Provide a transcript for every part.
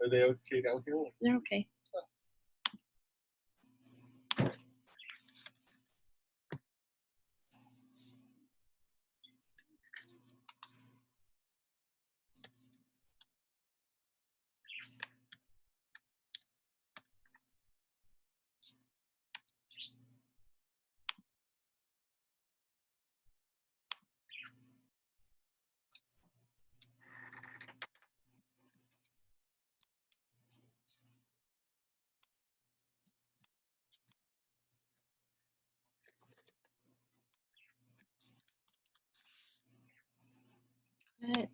Are they okay down here? They're okay. Good.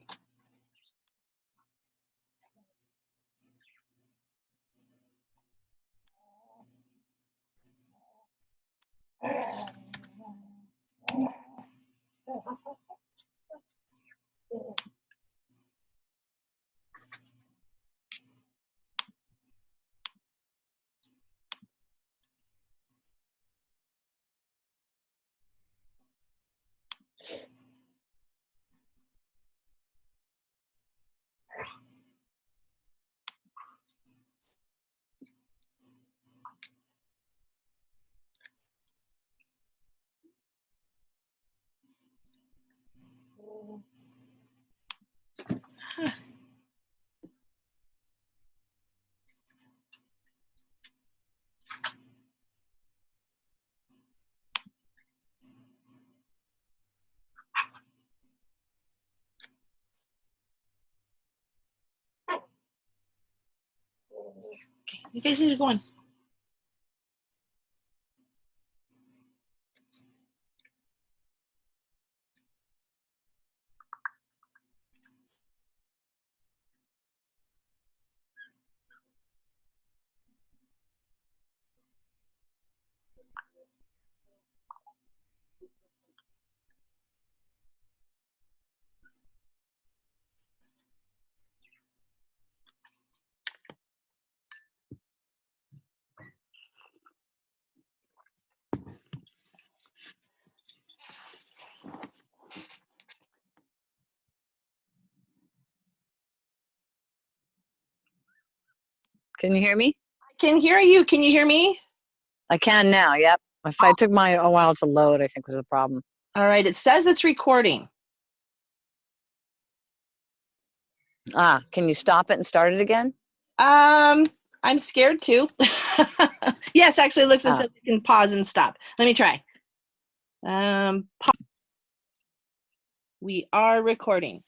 Okay, you guys need to go on. Can you hear me? I can hear you. Can you hear me? I can now, yep. If I took mine a while to load, I think was the problem. All right. It says it's recording. Can you stop it and start it again? I'm scared too. Yes, actually, it looks as if you can pause and stop. Let me try. We are recording.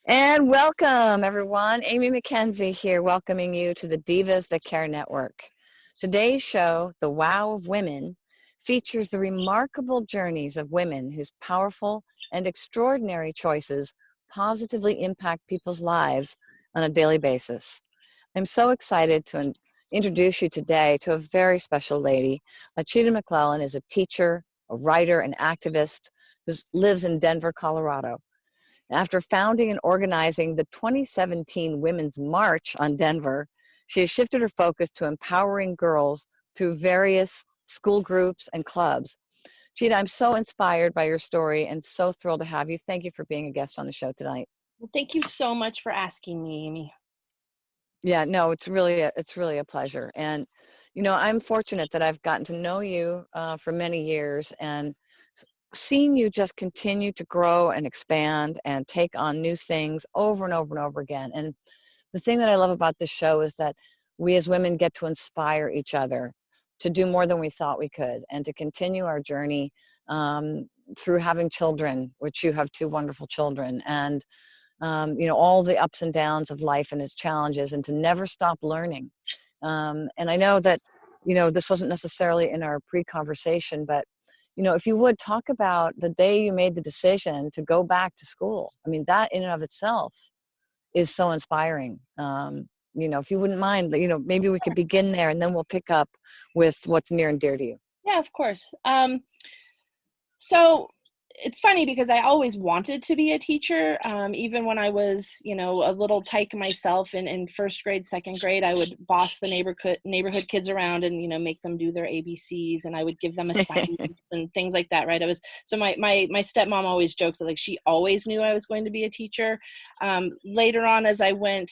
And welcome, everyone. Amy McKenzie here, welcoming you to the Divas That Care Network. Today's show, The Wow of Women, features the remarkable journeys of women whose powerful and extraordinary choices positively impact people's lives on a daily basis. I'm so excited to introduce you today to a very special lady. Chita McClellan is a teacher, a writer, and activist who lives in Denver, Colorado. After founding and organizing the 2017 Women's March on Denver, she has shifted her focus to empowering girls through various school groups and clubs. Chita, I'm so inspired by your story and so thrilled to have you. Thank you for being a guest on the show tonight. Well, thank you so much for asking me, Amy. Yeah, no, it's really a pleasure. And, you know, I'm fortunate that I've gotten to know you for many years and seen you just continue to grow and expand and take on new things over and over and over again. And the thing that I love about this show is that we as women get to inspire each other to do more than we thought we could and to continue our journey through having children, which you have 2 wonderful children, and you know, all the ups and downs of life and its challenges, and to never stop learning. And I know that, you know, this wasn't necessarily in our pre-conversation, but, you know, if you would talk about the day you made the decision to go back to school. I mean, that in and of itself is so inspiring. You know, if you wouldn't mind, you know, maybe we could begin there and then we'll pick up with what's near and dear to you. Yeah, of course. So it's funny because I always wanted to be a teacher. Even when I was, a little tyke myself in first grade, second grade, I would boss the neighborhood kids around and, make them do their ABCs, and I would give them assignments and things like that. Right. So my stepmom always jokes that like she always knew I was going to be a teacher. Later on, as I went,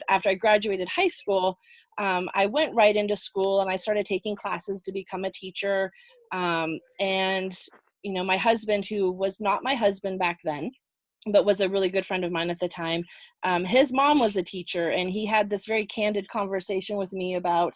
after I graduated high school, I went right into school and I started taking classes to become a teacher. And my husband, who was not my husband back then, but was a really good friend of mine at the time, his mom was a teacher, and he had this very candid conversation with me about,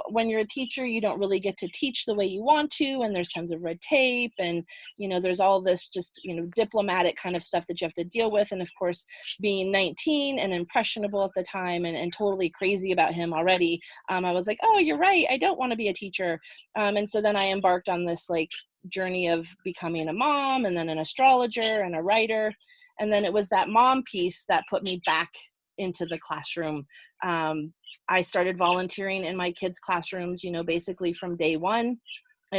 when you're a teacher, you don't really get to teach the way you want to, and there's tons of red tape, and, there's all this just, diplomatic kind of stuff that you have to deal with. And of course, being 19 and impressionable at the time and totally crazy about him already, I was like, oh, you're right, I don't want to be a teacher. And so then I embarked on this like journey of becoming a mom, and then an astrologer and a writer. And then it was that mom piece that put me back into the classroom. I started volunteering in my kids' classrooms, basically from day one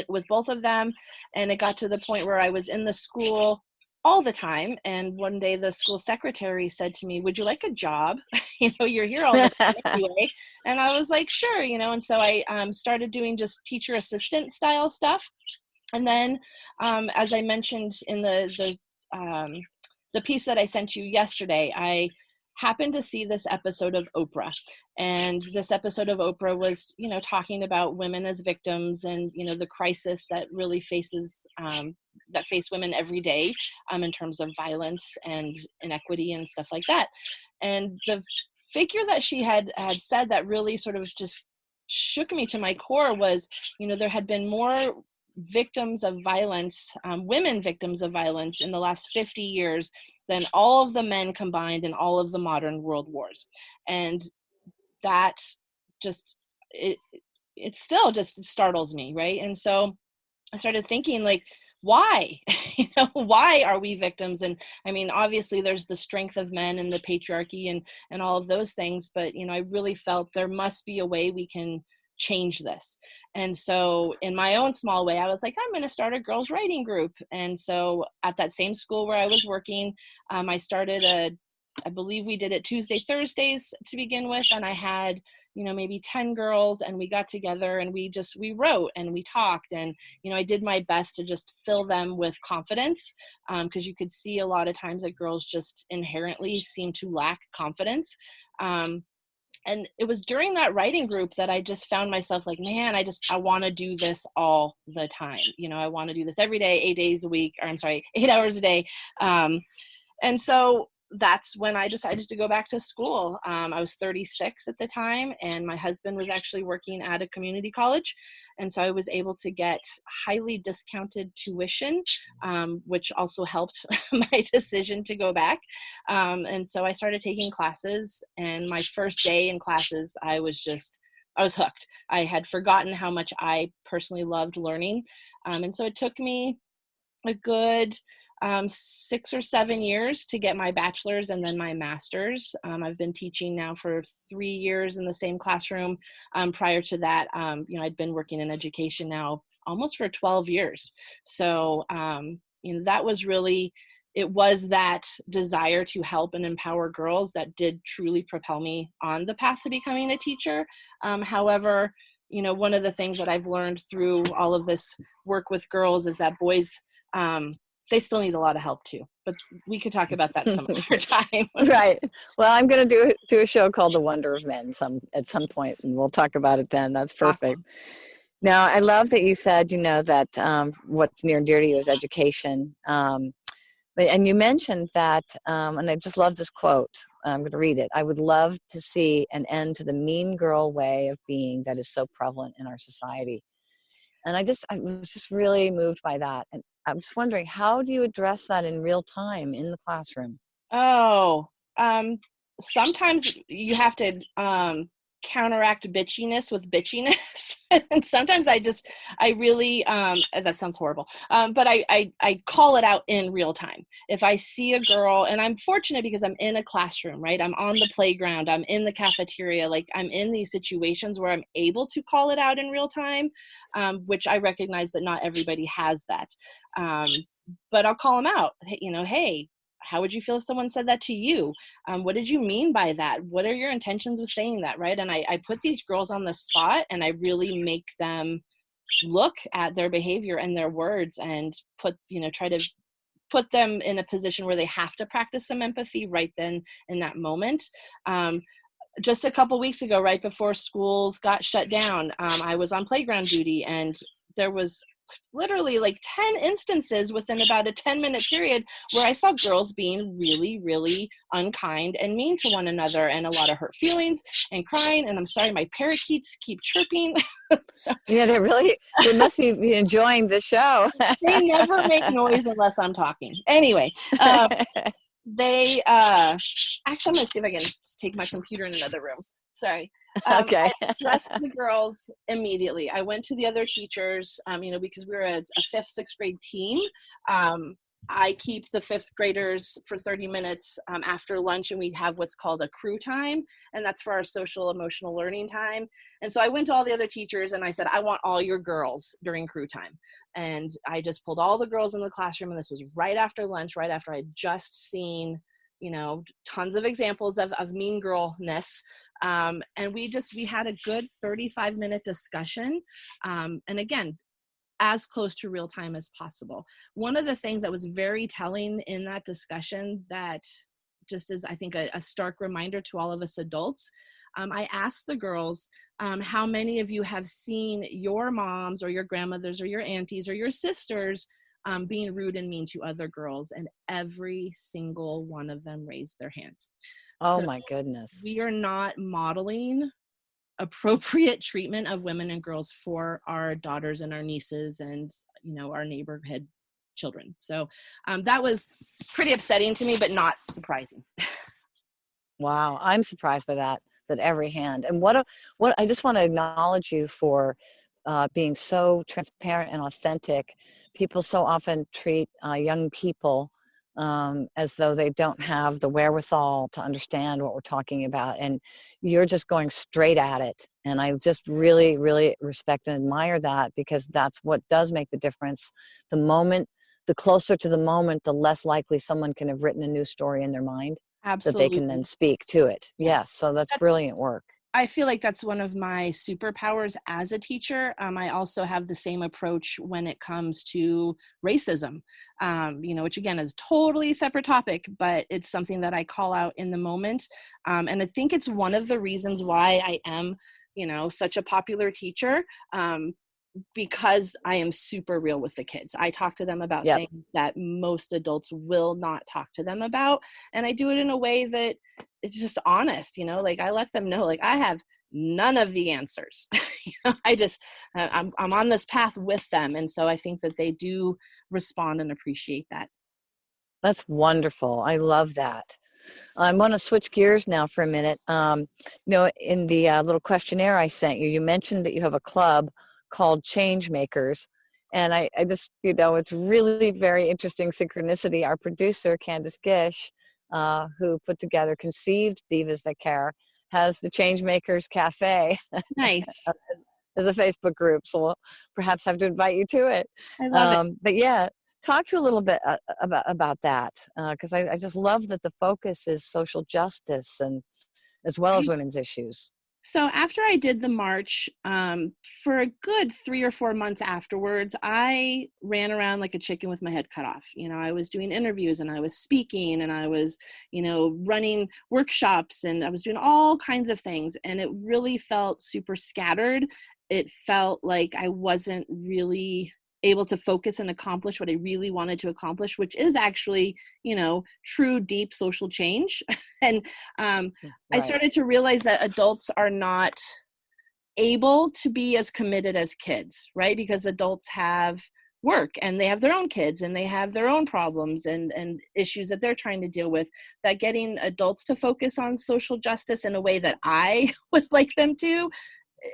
with both of them. And it got to the point where I was in the school all the time. And one day the school secretary said to me, would you like a job? You're here all the time anyway. And I was like, sure, and so I started doing just teacher assistant style stuff. And then, as I mentioned in the piece that I sent you yesterday, I happened to see this episode of Oprah. And this episode of Oprah was, talking about women as victims and, the crisis that really face women every day in terms of violence and inequity and stuff like that. And the figure that she had said that really sort of just shook me to my core was, there had been more victims of violence, women victims of violence in the last 50 years than all of the men combined in all of the modern world wars. And that just, it still just startles me, right? And so I started thinking like, why? Why are we victims? And I mean, obviously there's the strength of men and the patriarchy and all of those things, but I really felt there must be a way we can change this. And so in my own small way, I was like, I'm going to start a girls writing group. And so at that same school where I was working, I started I believe we did it Tuesday, Thursdays to begin with. And I had, maybe 10 girls, and we got together and we wrote and we talked. And, I did my best to just fill them with confidence, because you could see a lot of times that girls just inherently seem to lack confidence. And it was during that writing group that I just found myself like, man, I want to do this all the time. I want to do this every day, 8 hours a day. And so that's when I decided to go back to school. I was 36 at the time, and my husband was actually working at a community college. And so I was able to get highly discounted tuition, which also helped my decision to go back. And so I started taking classes, and my first day in classes, I was hooked. I had forgotten how much I personally loved learning. And so it took me a good 6 or 7 years to get my bachelor's and then my master's. I've been teaching now for 3 years in the same classroom. Prior to that, I'd been working in education now almost for 12 years. So, that was really, it was that desire to help and empower girls that did truly propel me on the path to becoming a teacher. However, one of the things that I've learned through all of this work with girls is that boys, they still need a lot of help too, but we could talk about that some other time. Right. Well, I'm going to do a show called The Wonder of Men at some point, and we'll talk about it then. That's perfect. Awesome. Now, I love that you said, that what's near and dear to you is education. And you mentioned that, and I just love this quote. I'm going to read it. I would love to see an end to the mean girl way of being that is so prevalent in our society. And I was just really moved by that. And I'm just wondering, how do you address that in real time in the classroom? Oh, sometimes you have to counteract bitchiness with bitchiness. And sometimes I really, that sounds horrible, but I call it out in real time. If I see a girl, and I'm fortunate because I'm in a classroom, right? I'm on the playground, I'm in the cafeteria, like I'm in these situations where I'm able to call it out in real time, which I recognize that not everybody has that. Um, but I'll call them out, hey, how would you feel if someone said that to you? What did you mean by that? What are your intentions with saying that, right? And I put these girls on the spot, and I really make them look at their behavior and their words, and try to put them in a position where they have to practice some empathy right then in that moment. Just a couple weeks ago, right before schools got shut down, I was on playground duty, and there was literally like 10 instances within about a 10-minute period where I saw girls being really, really unkind and mean to one another, and a lot of hurt feelings and crying. And I'm sorry, my parakeets keep chirping. So, Yeah, they must be enjoying the show. they never make noise unless I'm talking. Anyway, they actually, I'm gonna see if I can just take my computer in another room. Sorry. Okay. I addressed the girls immediately. I went to the other teachers, because we were a fifth, sixth grade team. I keep the fifth graders for 30 minutes after lunch, and we have what's called a crew time, and that's for our social emotional learning time. And so I went to all the other teachers and I said, I want all your girls during crew time. And I just pulled all the girls in the classroom, and this was right after lunch, right after I had just seen tons of examples of mean girlness. And we had a good 35-minute discussion. And again, as close to real time as possible. One of the things that was very telling in that discussion, that just is, I think, a stark reminder to all of us adults, I asked the girls, how many of you have seen your moms or your grandmothers or your aunties or your sisters being rude and mean to other girls? And every single one of them raised their hands. Oh So my goodness. we are not modeling appropriate treatment of women and girls for our daughters and our nieces and our neighborhood children. So that was pretty upsetting to me, but not surprising. Wow, I'm surprised by that every hand. And what I just want to acknowledge you for being so transparent and authentic. People so often treat young people as though they don't have the wherewithal to understand what we're talking about. And you're just going straight at it. And I just really, really respect and admire that, because that's what does make the difference. The closer to the moment, the less likely someone can have written a new story in their mind that they Absolutely. can then speak to it. Yeah. Yes. So that's brilliant work. I feel like that's one of my superpowers as a teacher. I also have the same approach when it comes to racism, which again is totally separate topic, but it's something that I call out in the moment. And I think it's one of the reasons why I am, such a popular teacher. Because I am super real with the kids. I talk to them about things that most adults will not talk to them about. And I do it in a way that it's just honest, like I let them know, like I have none of the answers. I'm on this path with them. And so I think that they do respond and appreciate that. That's wonderful. I love that. I want to switch gears now for a minute. In the little questionnaire I sent you, you mentioned that you have a club called Change Makers. And I just, it's really very interesting synchronicity. Our producer, Candace Gish, who conceived Divas That Care, has the Change Makers Cafe. Nice. As a Facebook group. So we'll perhaps have to invite you to it. I love it. But yeah, talk to you a little bit about that, because I just love that the focus is social justice and as well as women's issues. So after I did the march, for a good 3 or 4 months afterwards, I ran around like a chicken with my head cut off. I was doing interviews and I was speaking and I was, running workshops and I was doing all kinds of things. And it really felt super scattered. It felt like I wasn't really able to focus and accomplish what I really wanted to accomplish, which is actually, true, deep social change. And Right. I started to realize that adults are not able to be as committed as kids, right? Because adults have work and they have their own kids and they have their own problems and issues that they're trying to deal with, that getting adults to focus on social justice in a way that I would like them to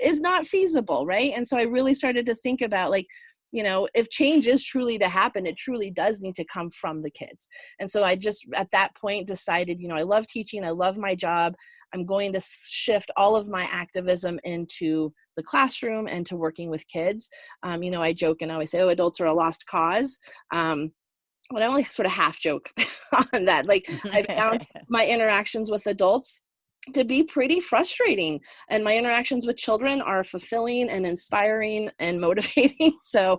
is not feasible, right? And so I really started to think about, like, you know, if change is truly to happen, it truly does need to come from the kids. And so I just at that point decided, you know, I love teaching, I love my job. I'm going to shift all of my activism into the classroom and to working with kids. You know, I joke and I always say, oh, adults are a lost cause. But I only sort of half joke on that. Like, I found my interactions with adults to be pretty frustrating, and my interactions with children are fulfilling and inspiring and motivating. So,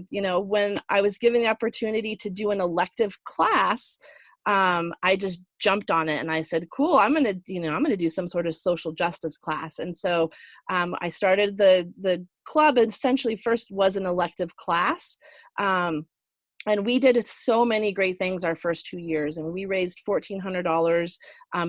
you know, when I was given the opportunity to do an elective class, I just jumped on it and I said, cool, I'm going to do some sort of social justice class. And so, I started the club. Essentially first was an elective class. And we did so many great things our first 2 years. And we raised $1,400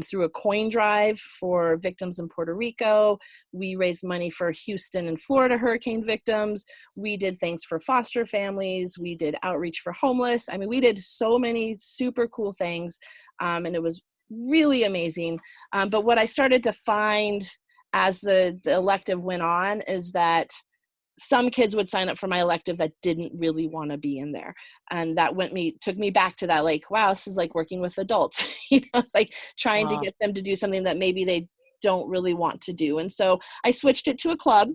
through a coin drive for victims in Puerto Rico. We raised money for Houston and Florida hurricane victims. We did things for foster families. We did outreach for homeless. I mean, we did so many super cool things. And it was really amazing. But what I started to find as the elective went on is that some kids would sign up for my elective that didn't really want to be in there. And that took me back to that, like, wow, this is like working with adults, you know, like trying to get them to do something that maybe they don't really want to do. And so I switched it to a club.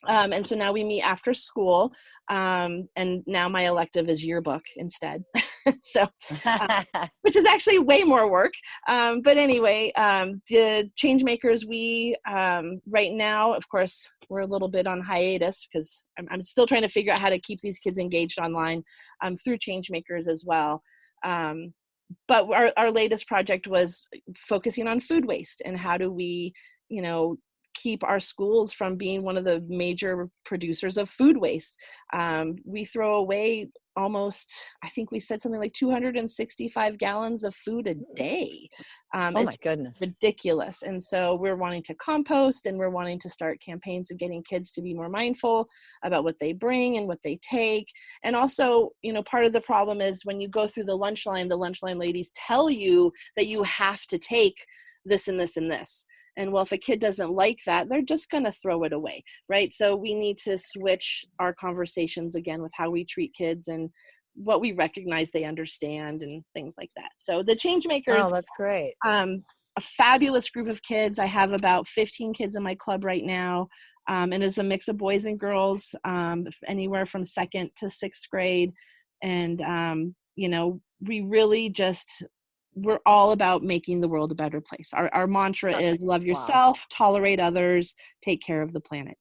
And so now we meet after school. And now my elective is yearbook instead. So, which is actually way more work. But anyway, the Changemakers, we, right now, of course, we're a little bit on hiatus because I'm still trying to figure out how to keep these kids engaged online through Changemakers as well. But our latest project was focusing on food waste and how do we, you know, keep our schools from being one of the major producers of food waste. We throw away almost, I think we said something like 265 gallons of food a day. Oh my goodness. Ridiculous. And so we're wanting to compost, and we're wanting to start campaigns of getting kids to be more mindful about what they bring and what they take. And also, you know, part of the problem is when you go through the lunch line ladies tell you that you have to take this and this and this. And well, if a kid doesn't like that, they're just going to throw it away, right? So we need to switch our conversations again with how we treat kids and what we recognize they understand and things like that. So the Changemakers, oh, that's great. A fabulous group of kids. I have about 15 kids in my club right now. And it's a mix of boys and girls, anywhere from 2nd to 6th grade. And, you know, we really we're all about making the world a better place. Our mantra is love yourself, tolerate others, take care of the planet.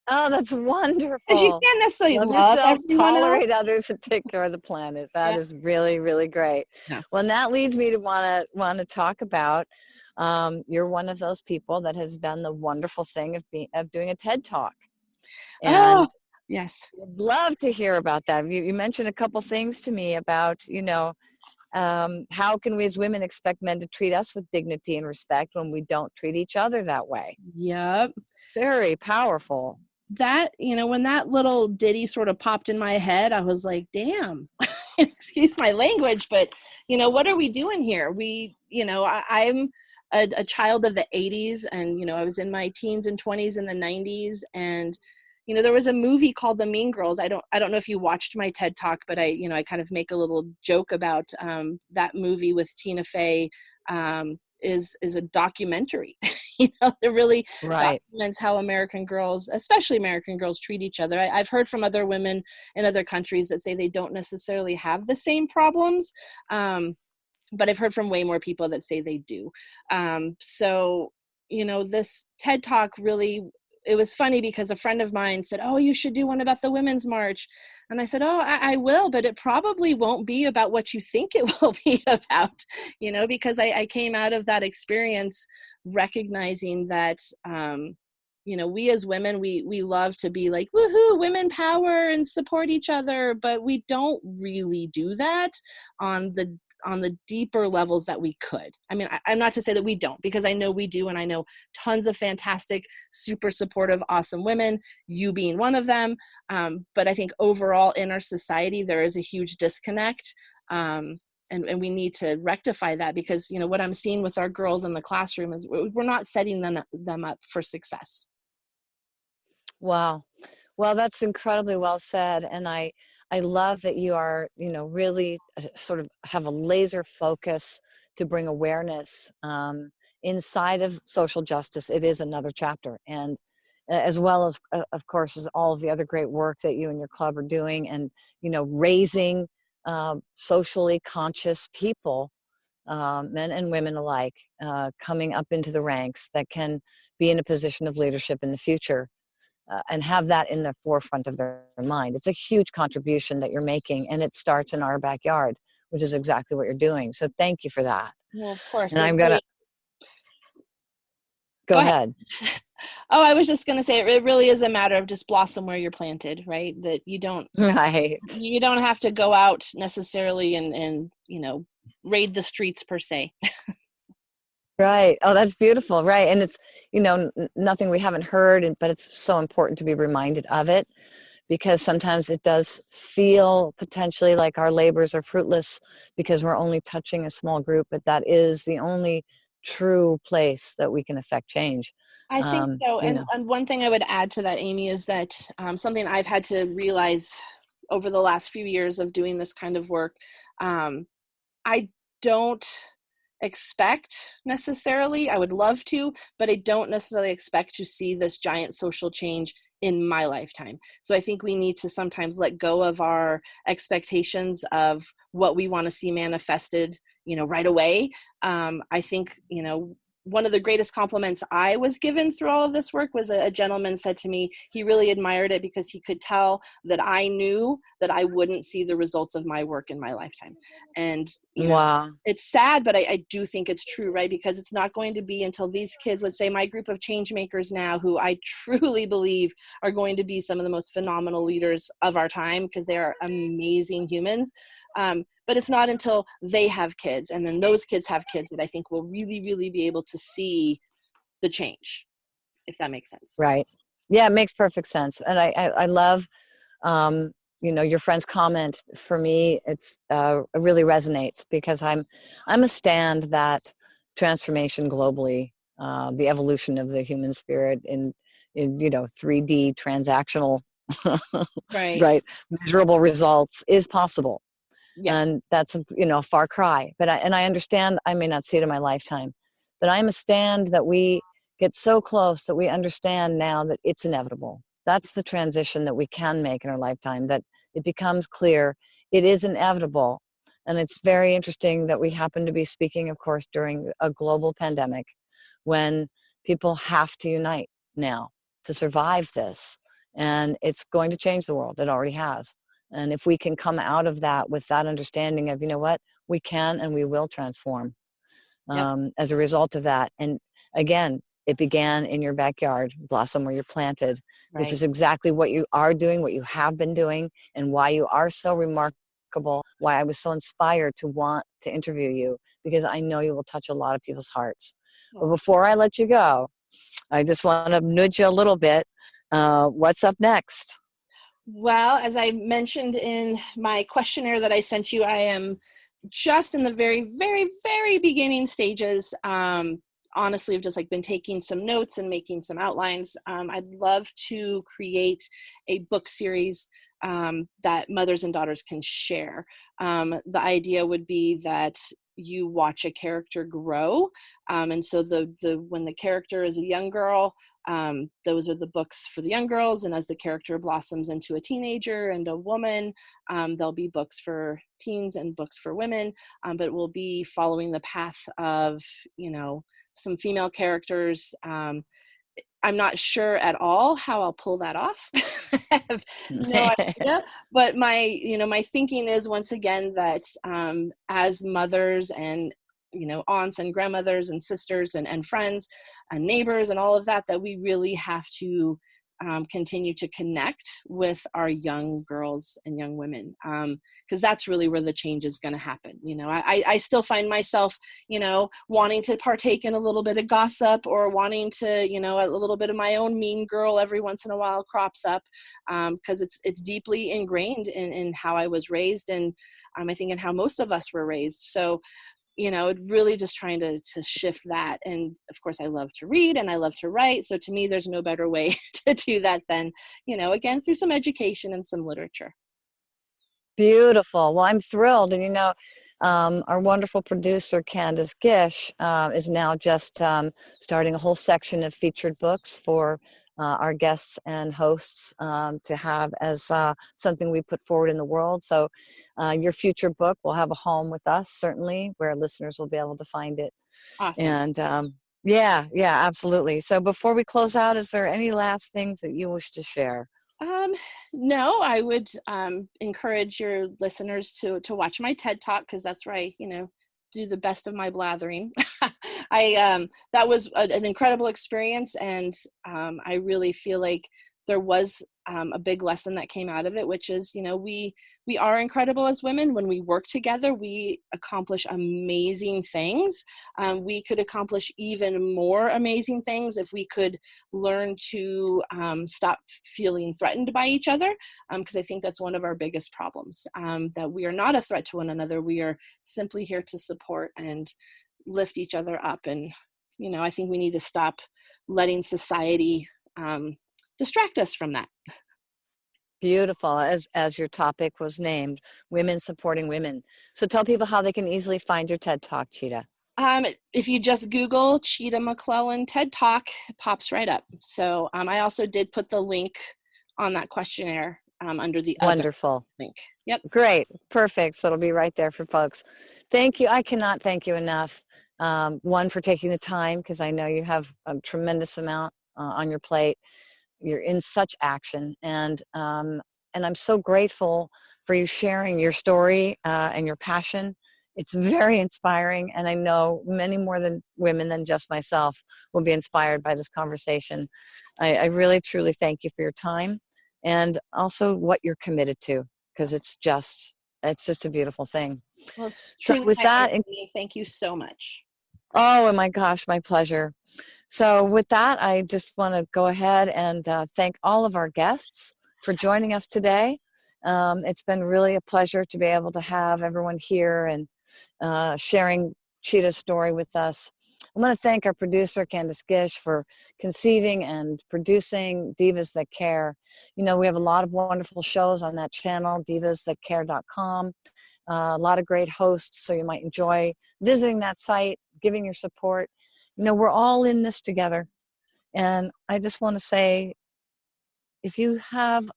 Oh, that's wonderful. Because you can't necessarily love yourself, everyone tolerate else. others, and take care of the planet. That is really, really great. Yeah. Well, and that leads me to want to talk about. You're one of those people that has done the wonderful thing of doing a TED Talk, and yes, I'd love to hear about that. You mentioned a couple things to me about, you know, how can we as women expect men to treat us with dignity and respect when we don't treat each other that way? Yep. Very powerful. That, you know, when that little ditty sort of popped in my head, I was like, damn, excuse my language, but, you know, what are we doing here? We, you know, I'm a child of the 80s, and, you know, I was in my teens and 20s in the 90s, and, you know, there was a movie called The Mean Girls. I don't know if you watched my TED Talk, but I kind of make a little joke about that movie with Tina Fey. Is a documentary. You know, it really documents how American girls, especially American girls, treat each other. I've heard from other women in other countries that say they don't necessarily have the same problems, but I've heard from way more people that say they do. So, you know, this TED Talk really, it was funny because a friend of mine said, oh, you should do one about the Women's March. And I said, oh, I will, but it probably won't be about what you think it will be about, you know, because I came out of that experience recognizing that, you know, we as women, we love to be like, woohoo, women power and support each other, but we don't really do that on the deeper levels that we could. I mean, I'm not to say that we don't, because I know we do, and I know tons of fantastic, super supportive, awesome women, you being one of them. But I think overall in our society, there is a huge disconnect. And and we need to rectify that, because, you know, what I'm seeing with our girls in the classroom is we're not setting them up for success. Wow. Well, that's incredibly well said. And I love that you are, you know, really sort of have a laser focus to bring awareness inside of social justice. It is another chapter. And as well as, of course, as all of the other great work that you and your club are doing, and, you know, raising socially conscious people, men and women alike, coming up into the ranks that can be in a position of leadership in the future. And have that in the forefront of their mind. It's a huge contribution that you're making, and it starts in our backyard, which is exactly what you're doing. So thank you for that. Well, of course. And I'm gonna go Go ahead. ahead. Oh, I was just going to say, it really is a matter of just blossom where you're planted, right? That you don't Right. have to go out necessarily and you know, raid the streets per se. Right. Oh, that's beautiful. Right. And it's, you know, nothing we haven't heard, but it's so important to be reminded of it, because sometimes it does feel potentially like our labors are fruitless because we're only touching a small group, but that is the only true place that we can affect change. I think so. You And, know. and one thing I would add to that, Amy, is that something I've had to realize over the last few years of doing this kind of work, I don't expect necessarily, I would love to, but I don't necessarily expect to see this giant social change in my lifetime. So I think we need to sometimes let go of our expectations of what we want to see manifested, you know, right away. I think, you know, one of the greatest compliments I was given through all of this work was a gentleman said to me, he really admired it because he could tell that I knew that I wouldn't see the results of my work in my lifetime. And, you know, Wow. it's sad, but I do think it's true, right? Because it's not going to be until these kids, let's say my group of change makers now, who I truly believe are going to be some of the most phenomenal leaders of our time, because they are amazing humans. But it's not until they have kids and then those kids have kids that I think we'll really, really be able to see the change, if that makes sense. Right. Yeah, it makes perfect sense. And I love, you know, your friend's comment. For me, it really resonates, because I'm a stand that transformation globally, the evolution of the human spirit in you know, 3D transactional, Right. right, measurable results is possible. Yes. And that's, you know, a far cry. But I understand I may not see it in my lifetime, but I'm a stand that we get so close that we understand now that it's inevitable. That's the transition that we can make in our lifetime, that it becomes clear it is inevitable. And it's very interesting that we happen to be speaking, of course, during a global pandemic, when people have to unite now to survive this. And it's going to change the world. It already has. And if we can come out of that with that understanding of, you know what, we can and we will transform Yep. as a result of that. And again, it began in your backyard, blossom where you're planted, which Right. is exactly what you are doing, what you have been doing, and why you are so remarkable, why I was so inspired to want to interview you, because I know you will touch a lot of people's hearts. But before I let you go, I just want to nudge you a little bit. What's up next? Well, as I mentioned in my questionnaire that I sent you, I am just in the very, very, very beginning stages. Honestly, I've just like been taking some notes and making some outlines. I'd love to create a book series that mothers and daughters can share. The idea would be that you watch a character grow, and so the when the character is a young girl, those are the books for the young girls, and as the character blossoms into a teenager and a woman, there'll be books for teens and books for women, but we'll be following the path of, you know, some female characters. I'm not sure at all how I'll pull that off. I have no idea. But my thinking is, once again, that as mothers and, you know, aunts and grandmothers and sisters and friends and neighbors and all of that, that we really have to continue to connect with our young girls and young women, because that's really where the change is going to happen. You know, I still find myself, you know, wanting to partake in a little bit of gossip, or wanting to, you know, a little bit of my own mean girl every once in a while crops up, because it's deeply ingrained in how I was raised, and I think in how most of us were raised. So, you know, really just trying to shift that. And of course, I love to read and I love to write. So to me, there's no better way to do that than, you know, again, through some education and some literature. Beautiful. Well, I'm thrilled. And, you know, our wonderful producer, Candace Gish, is now just starting a whole section of featured books for our guests and hosts to have as something we put forward in the world. So your future book will have a home with us, certainly, where listeners will be able to find it. Awesome. And yeah, absolutely. So before we close out, is there any last things that you wish to share? No, I would encourage your listeners to watch my TED Talk, because that's where I, you know, do the best of my blathering. That was an incredible experience, and I really feel like there was a big lesson that came out of it, which is, you know, we are incredible as women. When we work together, we accomplish amazing things. We could accomplish even more amazing things if we could learn to stop feeling threatened by each other, because I think that's one of our biggest problems, that we are not a threat to one another. We are simply here to support and lift each other up. And, you know, I think we need to stop letting society distract us from that. Beautiful, as your topic was named, women supporting women. So tell people how they can easily find your TED Talk, Chita. If you just Google Chita McClellan TED Talk, it pops right up. So I also did put the link on that questionnaire under the Wonderful other link. Yep. Great. Perfect. So it'll be right there for folks. Thank you. I cannot thank you enough. One, for taking the time, because I know you have a tremendous amount on your plate. You're in such action, and I'm so grateful for you sharing your story and your passion. It's very inspiring, and I know many more than women than just myself will be inspired by this conversation. I really, truly thank you for your time, and also what you're committed to, because it's just a beautiful thing. Well, it's So truly with my that, honor. Thank you so much. oh my gosh, my pleasure. So with that, I just want to go ahead and thank all of our guests for joining us today. It's been really a pleasure to be able to have everyone here and sharing Chita's story with us. I want to thank our producer, Candace Gish, for conceiving and producing Divas That Care. You know, we have a lot of wonderful shows on that channel, divasthatcare.com. A lot of great hosts, so you might enjoy visiting that site, giving your support. You know, we're all in this together. And I just want to say, if you have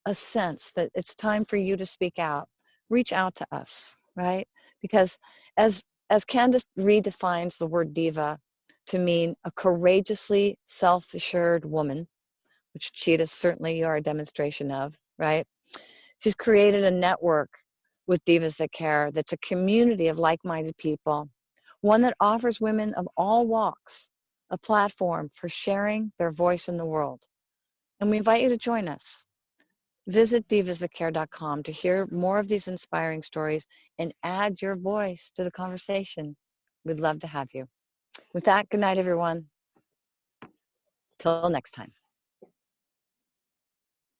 a sense that it's time for you to speak out, reach out to us, right? Because as Candace redefines the word diva to mean a courageously self-assured woman, which Chita, certainly you are a demonstration of, right? She's created a network with Divas That Care that's a community of like-minded people, one that offers women of all walks a platform for sharing their voice in the world. And we invite you to join us. Visit divasthatcare.com to hear more of these inspiring stories and add your voice to the conversation. We'd love to have you. With that, good night, everyone. Till next time.